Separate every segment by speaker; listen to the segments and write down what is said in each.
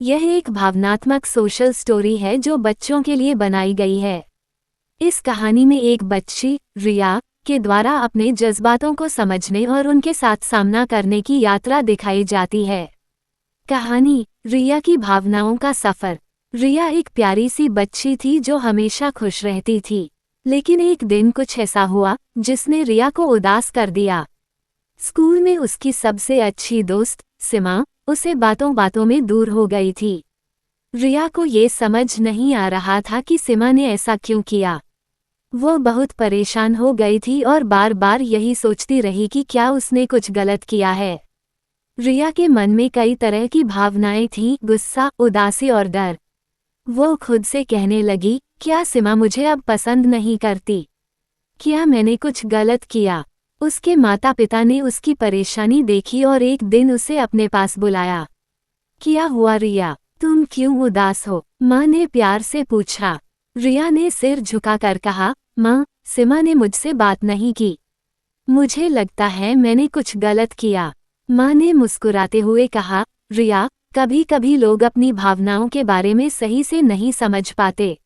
Speaker 1: यह एक भावनात्मक सोशल स्टोरी है जो बच्चों के लिए बनाई गई है। इस कहानी में एक बच्ची, रिया, के द्वारा अपने जज्बातों को समझने और उनके साथ सामना करने की यात्रा दिखाई जाती है। कहानी, रिया की भावनाओं का सफ़र। रिया एक प्यारी सी बच्ची थी जो हमेशा खुश रहती थी। लेकिन एक दिन कुछ ऐसा हुआ जिसने रिया को उदास कर दिया। स्कूल में उसकी सबसे अच्छी दोस्त, सिमा, उसे बातों बातों में दूर हो गई थी। रिया को ये समझ नहीं आ रहा था कि सिमा ने ऐसा क्यों किया। वो बहुत परेशान हो गई थी और बार बार यही सोचती रही कि क्या उसने कुछ गलत किया है। रिया के मन में कई तरह की भावनाएं थीं, गुस्सा, उदासी और डर। वो खुद से कहने लगी, क्या सिमा मुझे अब पसंद नहीं करती? क्या मैंने कुछ गलत किया? उसके माता पिता ने उसकी परेशानी देखी और एक दिन उसे अपने पास बुलाया। क्या हुआ रिया, तुम क्यों उदास हो? माँ ने प्यार से पूछा। रिया ने सिर झुकाकर कहा, माँ, सिमा ने मुझसे बात नहीं की। मुझे लगता है मैंने कुछ गलत किया। माँ ने मुस्कुराते हुए कहा, रिया, कभी कभी लोग अपनी भावनाओं के बारे में सही से नहीं समझ पाते।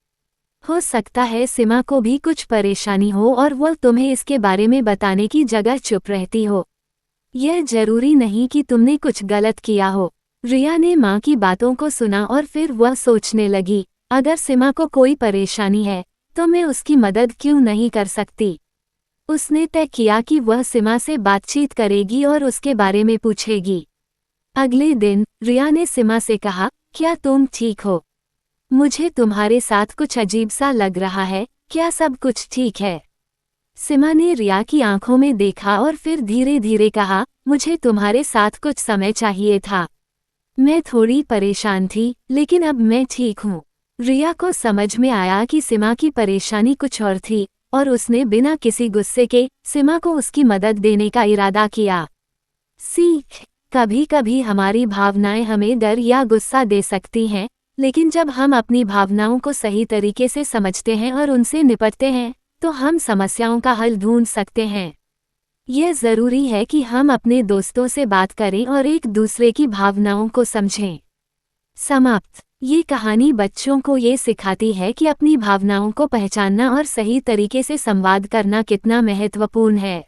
Speaker 1: हो सकता है सिमा को भी कुछ परेशानी हो और वो तुम्हें इसके बारे में बताने की जगह चुप रहती हो। यह जरूरी नहीं कि तुमने कुछ गलत किया हो। रिया ने माँ की बातों को सुना और फिर वह सोचने लगी, अगर सिमा को कोई परेशानी है तो मैं उसकी मदद क्यों नहीं कर सकती। उसने तय किया कि वह सिमा से बातचीत करेगी और उसके बारे में पूछेगी। अगले दिन रिया ने सिमा से कहा, क्या तुम ठीक हो? मुझे तुम्हारे साथ कुछ अजीब सा लग रहा है, क्या सब कुछ ठीक है? सिमा ने रिया की आंखों में देखा और फिर धीरे धीरे कहा, मुझे तुम्हारे साथ कुछ समय चाहिए था। मैं थोड़ी परेशान थी, लेकिन अब मैं ठीक हूँ। रिया को समझ में आया कि सिमा की परेशानी कुछ और थी और उसने बिना किसी गुस्से के सिमा को उसकी मदद देने का इरादा किया। सीख, कभी कभी हमारी भावनाएं हमें डर या गुस्सा दे सकती हैं, लेकिन जब हम अपनी भावनाओं को सही तरीके से समझते हैं और उनसे निपटते हैं तो हम समस्याओं का हल ढूंढ सकते हैं। यह ज़रूरी है कि हम अपने दोस्तों से बात करें और एक दूसरे की भावनाओं को समझें। समाप्त। ये कहानी बच्चों को ये सिखाती है कि अपनी भावनाओं को पहचानना और सही तरीके से संवाद करना कितना महत्वपूर्ण है।